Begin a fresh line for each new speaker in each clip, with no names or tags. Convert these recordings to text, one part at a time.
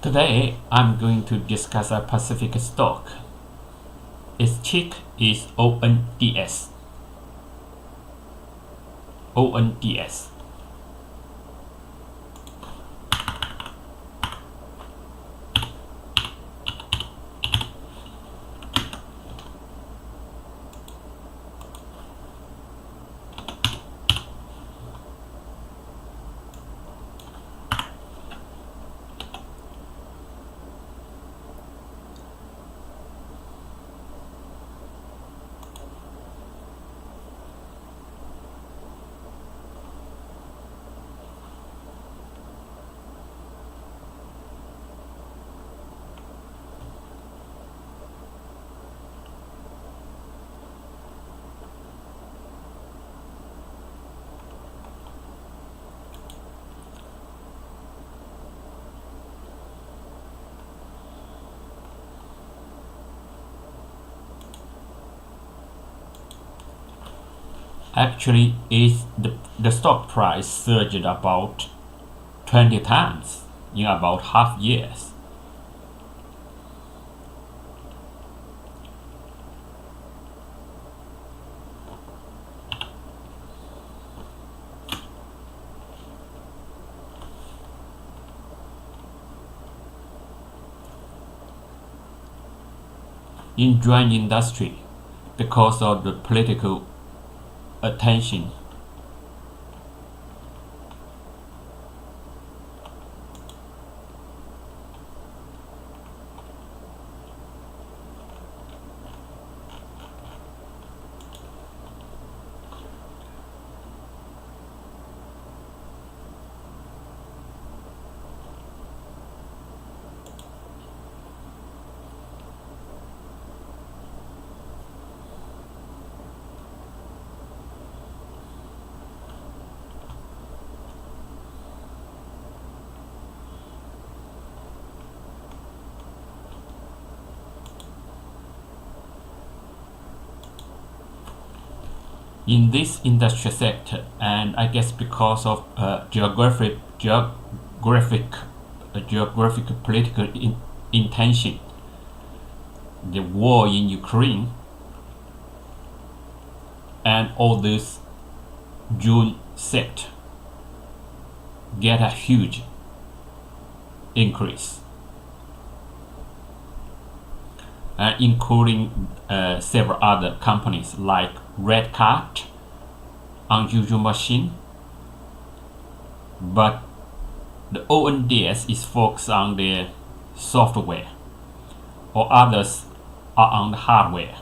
Today, I'm going to discuss a Pacific stock. Its ticker is ONDS. ONDS. Actually, the stock price surged about 20 times in about half years. In joint industry, because of the political attention, in this industry sector, and I guess because of geographic political intention, the war in Ukraine, and all this June sector get a huge increase, including several other companies like Red Card, Unusual Machine, but the ONDS is focused on the software, or others are on the hardware.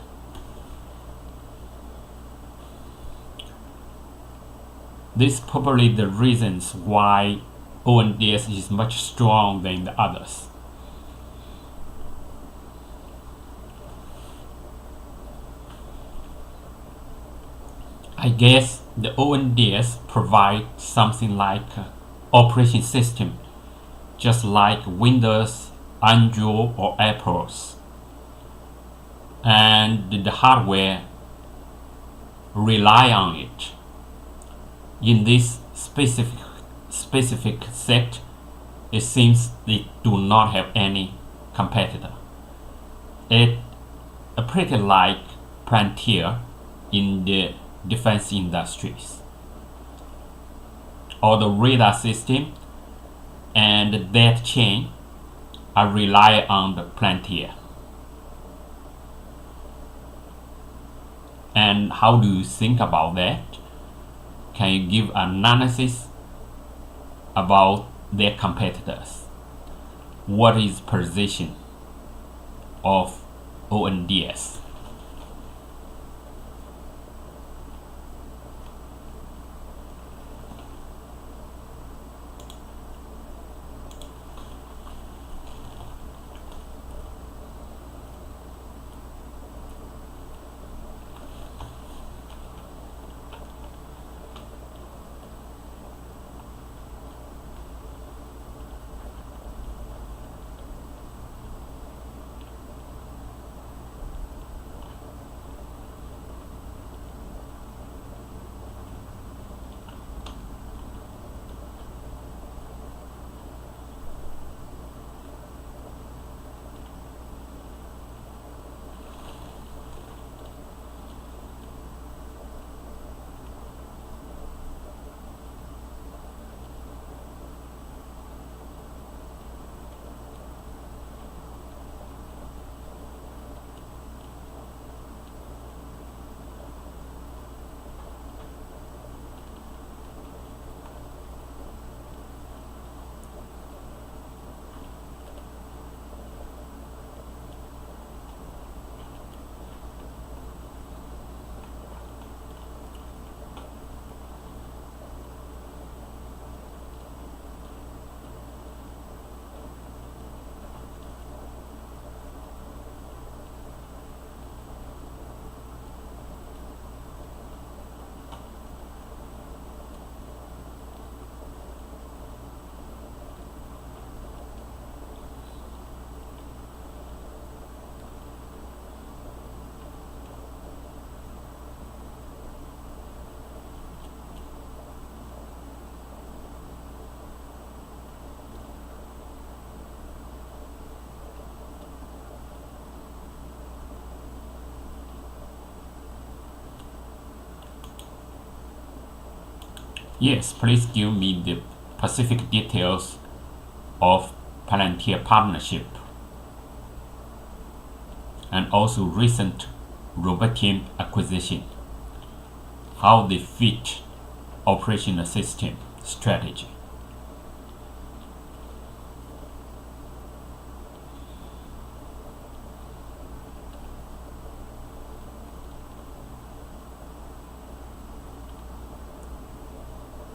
This is probably the reasons why ONDS is much stronger than the others. I guess the ONDS provides something like operation system, just like Windows, Android, or Apple's, and the hardware rely on it. In this specific set, it seems they do not have any competitor. It pretty like Palantir in the defense industries. All the radar system and the data chain are rely on the Palantir. And how do you think about that? Can you give analysis about their competitors? What is position of ONDS? Yes, please give me the specific details of Palantir partnership and also recent Roboteam acquisition, how they fit operational system strategy.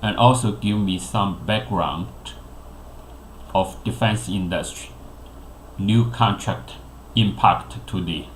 And also give me some background of defense industry, new contract impact to the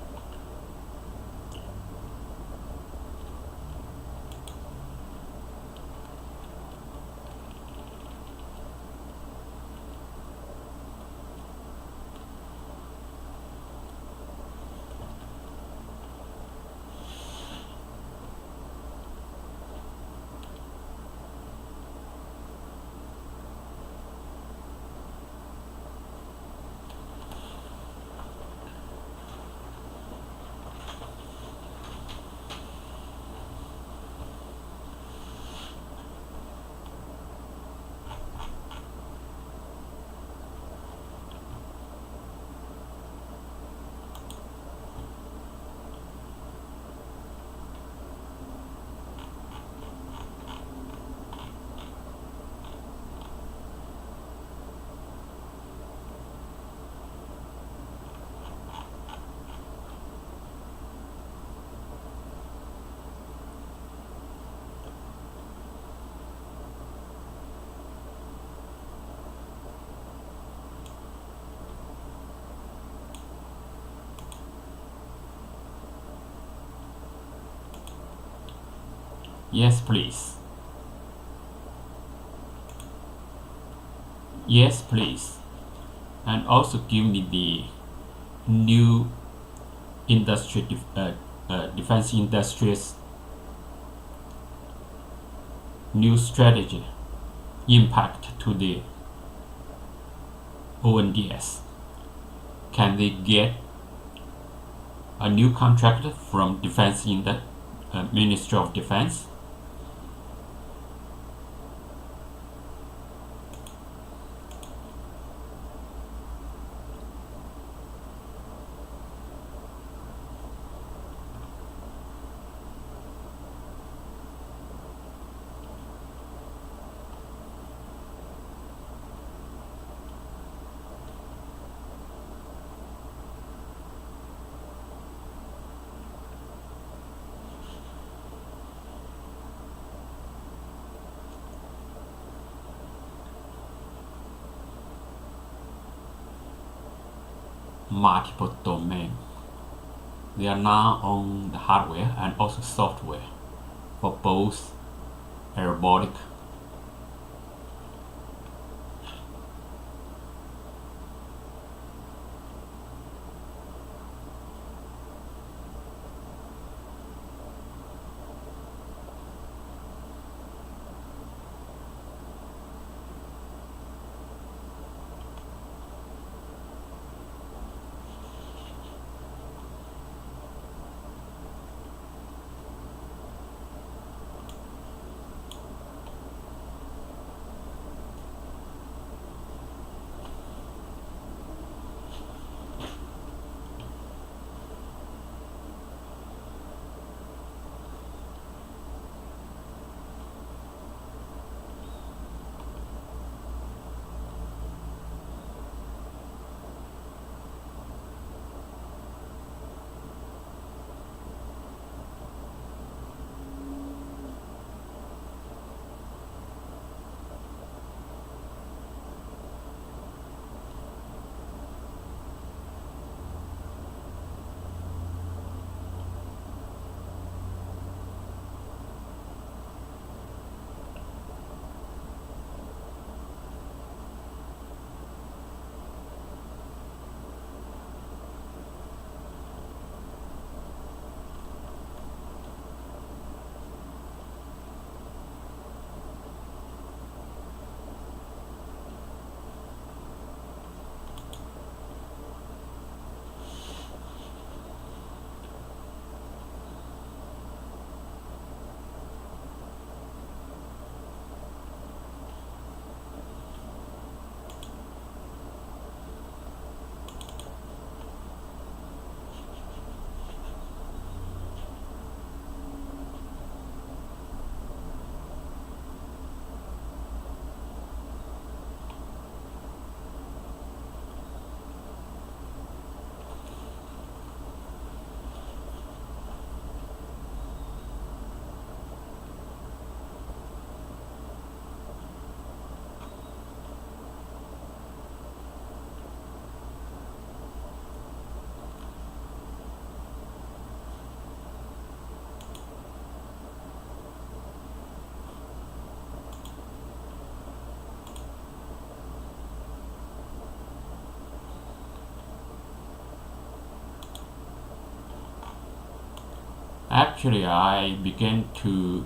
yes please. Yes please. And also give me the new defense industries new strategy impact to the ONDS. Can they get a new contract from defense in the Ministry of Defense? Multiple domain. They are now on the hardware and also software for both aerobatic actually I began to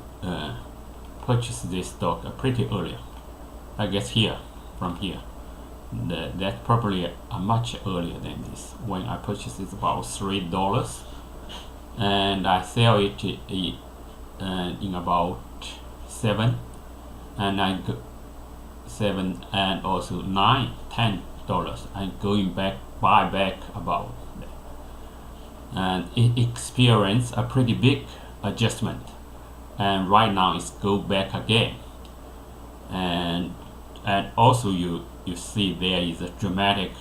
purchase this stock pretty early. I guess from here. That's probably much earlier than this. When I purchased it about $3, and I sell it in about 7, and I go 7 and also $9-10. I'm going back buy back about that. And it experienced a pretty big adjustment, and right now it's go back again, and also you see there is a dramatic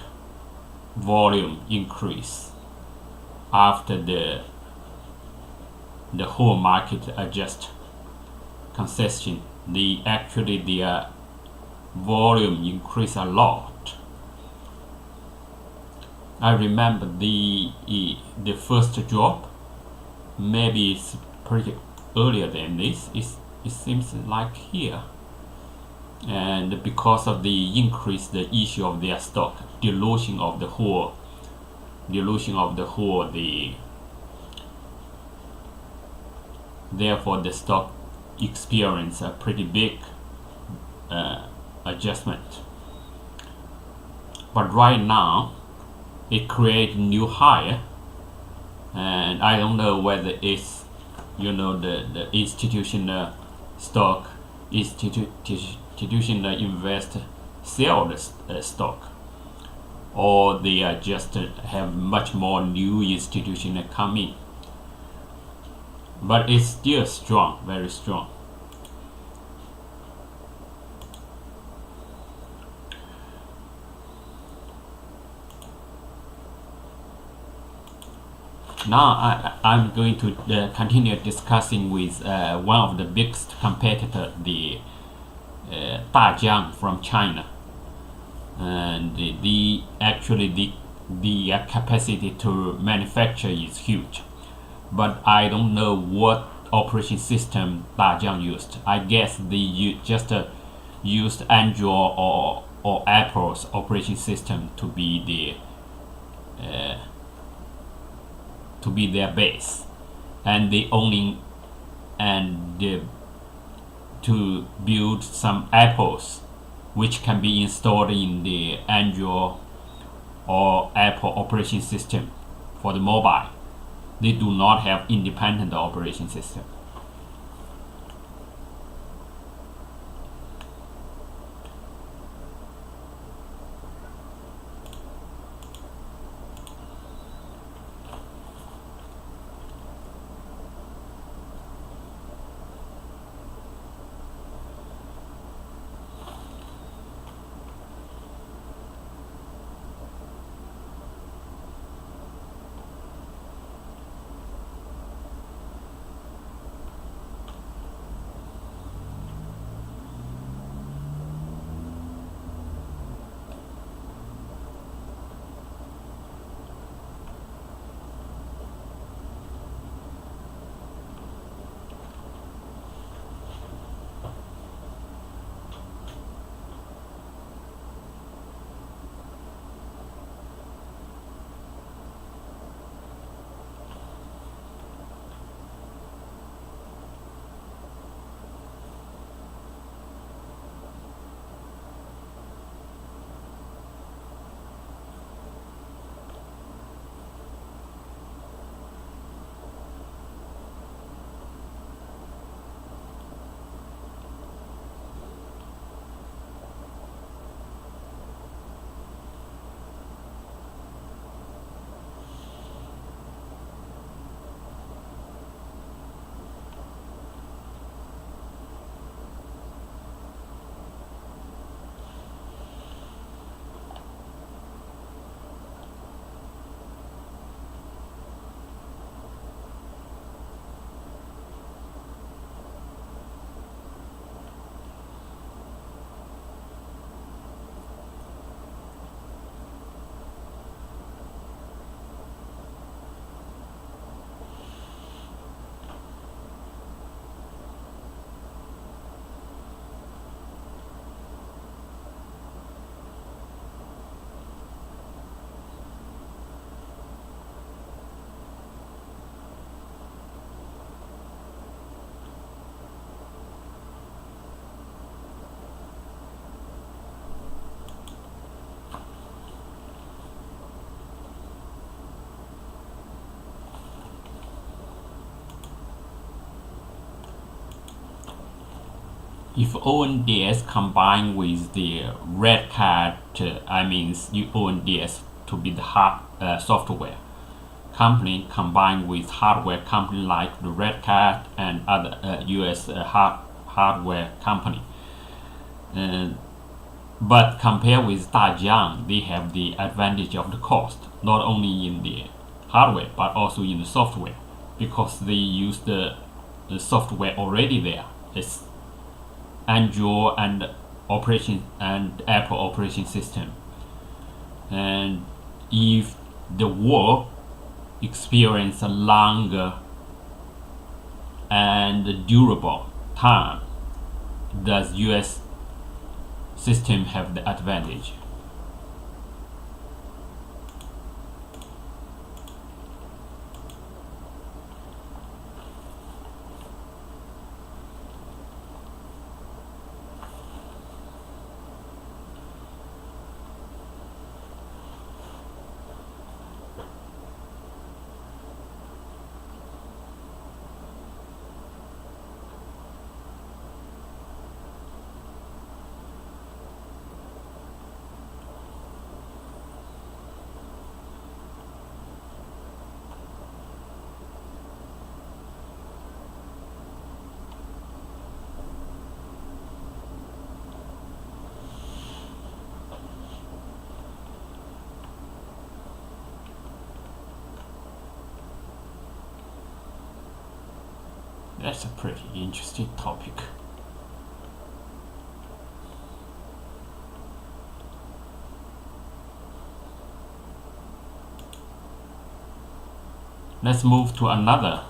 volume increase after the whole market adjust concession. The volume increased a lot. I remember the first drop, maybe it's pretty earlier than this. It seems like here, and because of the increase, the issue of their stock, dilution of the whole, therefore the stock experienced a pretty big adjustment. But right now it creates new high, and I don't know whether it's the institutional stock, institutional investor sell the stock, or they are just have much more new institutional come in. But it's still strong, very strong. Now I'm going to continue discussing with one of the biggest competitor, the Dajiang from China, and the capacity to manufacture is huge, but I don't know what operation system Dajiang used. I guess they just used Android or Apple's operation system to be their base, and they only to build some apples which can be installed in the Android or Apple operation system for the mobile. They do not have independent operation system. if ONDS combined with the red card, I mean ONDS to be the software company combined with hardware company like the red card and other US hardware company. But compared with Dajiang, they have the advantage of the cost, not only in the hardware but also in the software, because they use the software already there. It's Android and operation and Apple operation system. And if the war experience a longer and durable time, does US system have the advantage? That's a pretty interesting topic. Let's move to another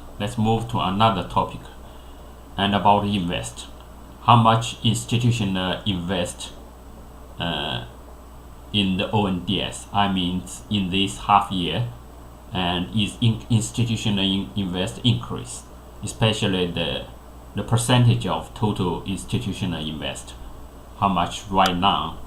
topic, and about invest. How much institutional invest in the ONDS? I mean, in this half year, and is institutional invest increase, especially the percentage of total institutional invest. How much right now?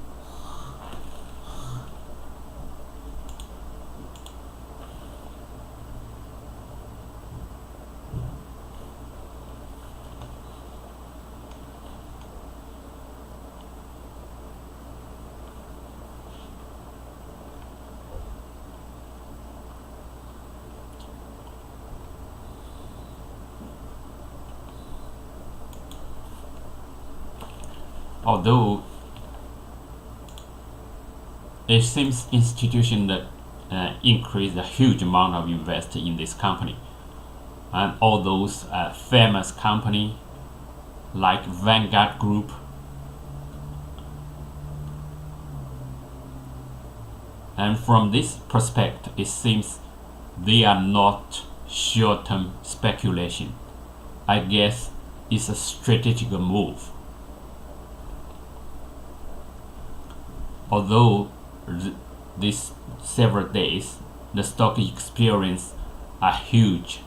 Although it seems institutions increase a huge amount of invest in this company, and all those famous company like Vanguard Group, and from this perspective, it seems they are not short-term speculation. I guess it's a strategic move. Although these several days the stock experienced a huge,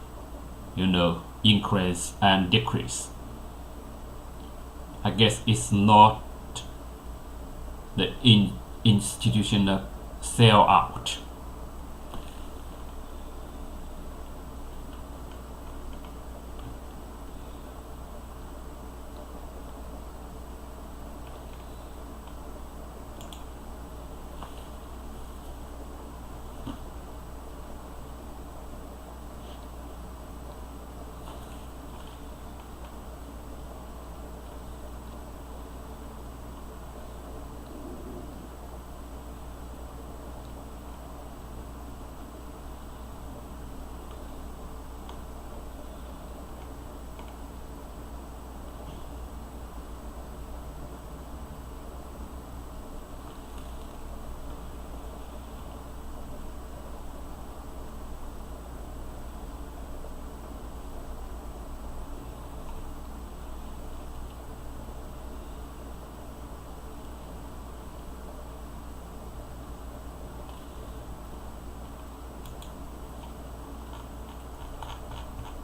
increase and decrease, I guess it's not the institutional sell out.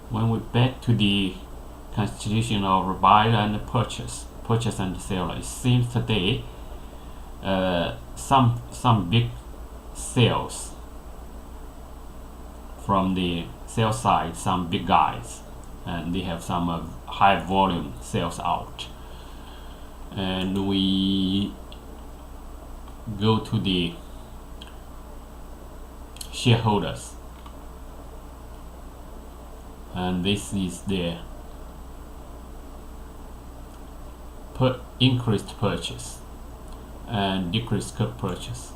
When we back to the constitution of buyer and purchase and seller, it seems today some big sales from the sales side, some big guys, and they have some high volume sales out. and we go to the shareholders, and this is the increased purchase and decreased purchase.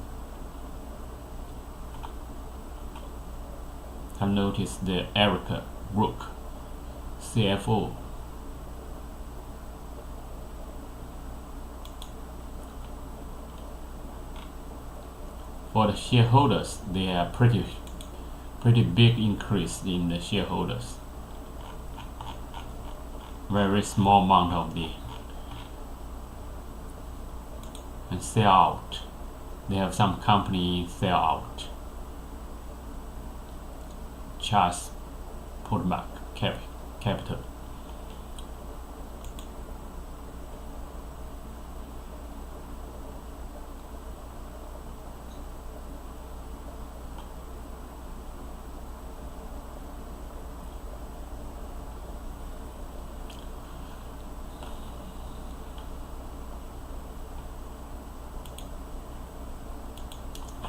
I've noticed the Erica Brooke, CFO. For the shareholders, they are pretty big increase in the shareholders. Very small amount of the and sell out. They have some company sell out. Charles put back capital.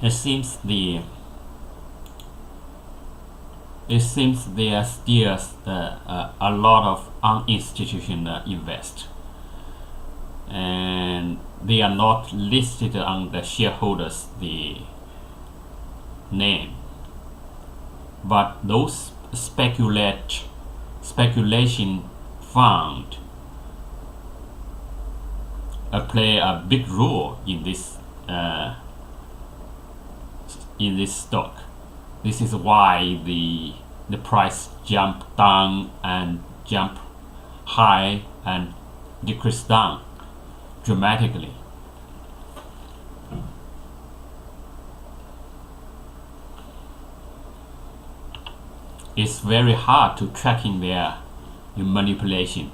It seems there are still a lot of uninstitutional invest, and they are not listed on the shareholders the name, but those speculation fund play a big role in this stock. This is why the price jump down and jump high and decrease down dramatically. It's very hard to track in their manipulation.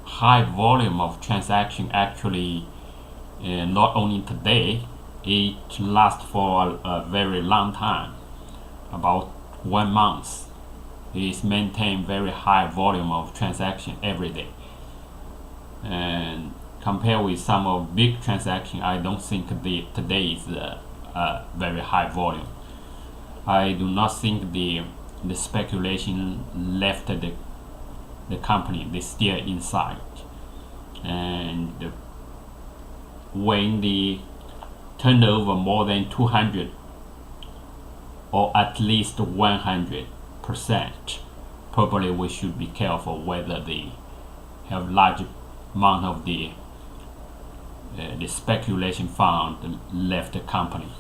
High volume of transaction actually, not only today, it lasts for a very long time, about 1 month. It is maintained very high volume of transaction every day, and compared with some of big transaction, I don't think today is a very high volume. I do not think the speculation left the company. They still inside, and when the turnover more than 200 or at least 100%, probably we should be careful whether they have large amount of the speculation fund left the company.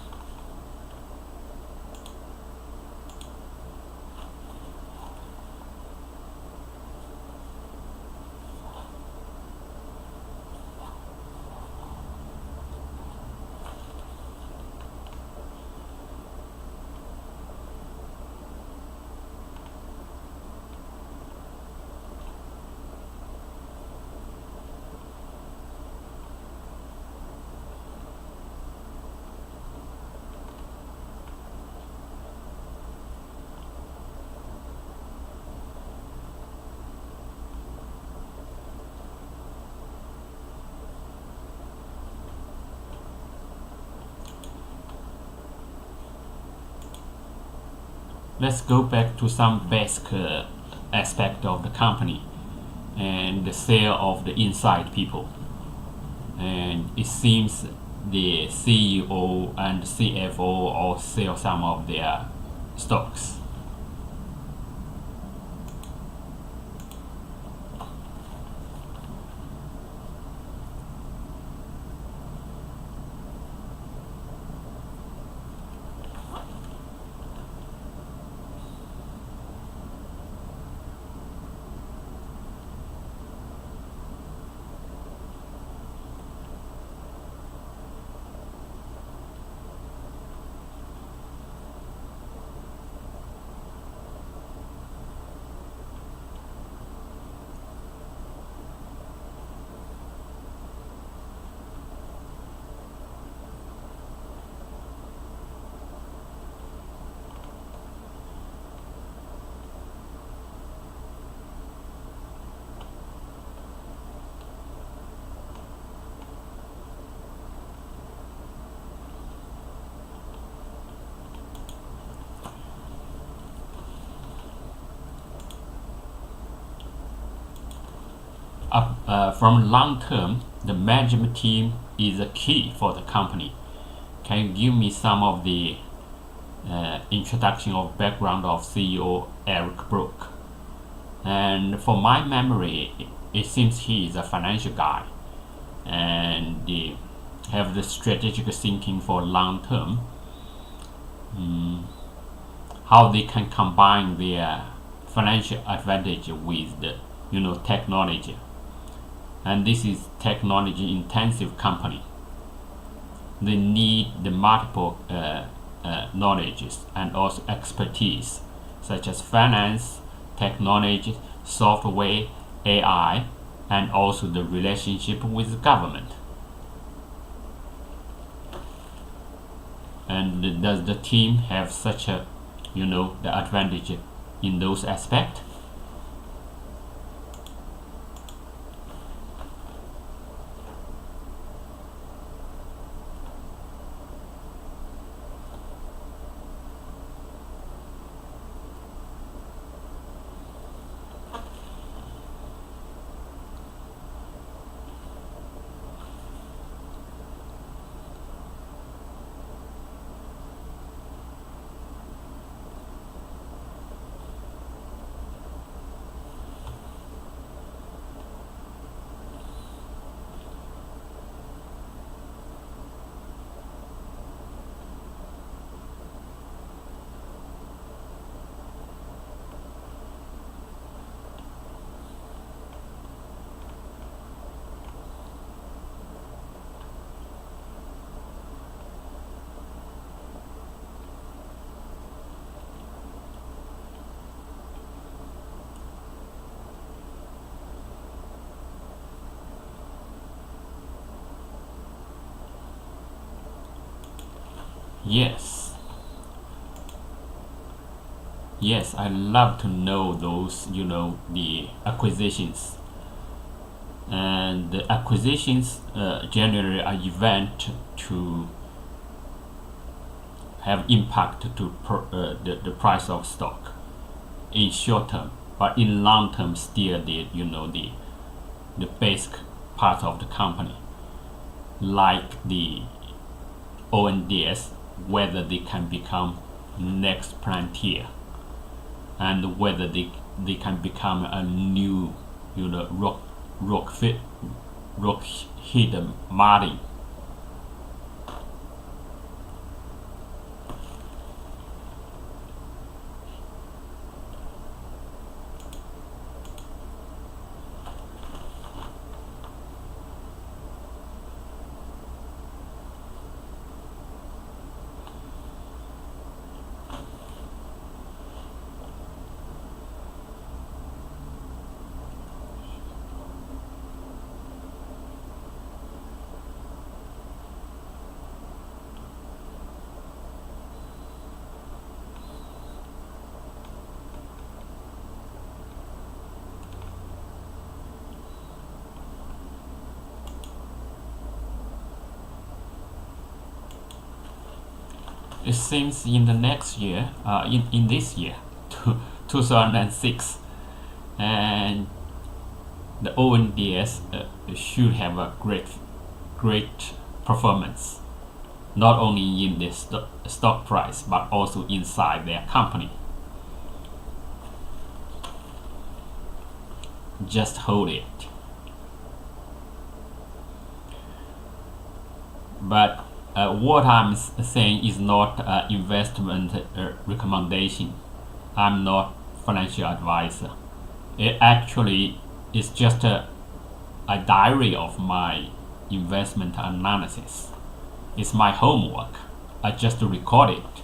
let's go back to some basic aspect of the company and the sale of the inside people. And it seems the CEO and CFO all sell some of their stocks. From long term, the management team is a key for the company. Can you give me some of the introduction of background of CEO Eric Brook? And for my memory, it seems he is a financial guy and have the strategic thinking for long term. How they can combine their financial advantage with the technology. And this is technology intensive company. They need the multiple knowledges and also expertise such as finance, technology, software, AI, and also the relationship with the government. And does the team have such a the advantage in those aspects? Yes. Yes, I love to know those, the acquisitions. And the acquisitions generally are event to have impact to the price of stock in short term, but in long term still the basic part of the company, like the ONDS, whether they can become next frontier and whether they can become a new rock hidden marine. it seems in the next year, in this year, 2006, and the ONDS should have a great performance, not only in the stock price but also inside their company. Just hold it. But what I'm saying is not investment recommendation. I'm not financial advisor. It actually is just a diary of my investment analysis. It's my homework. I just record it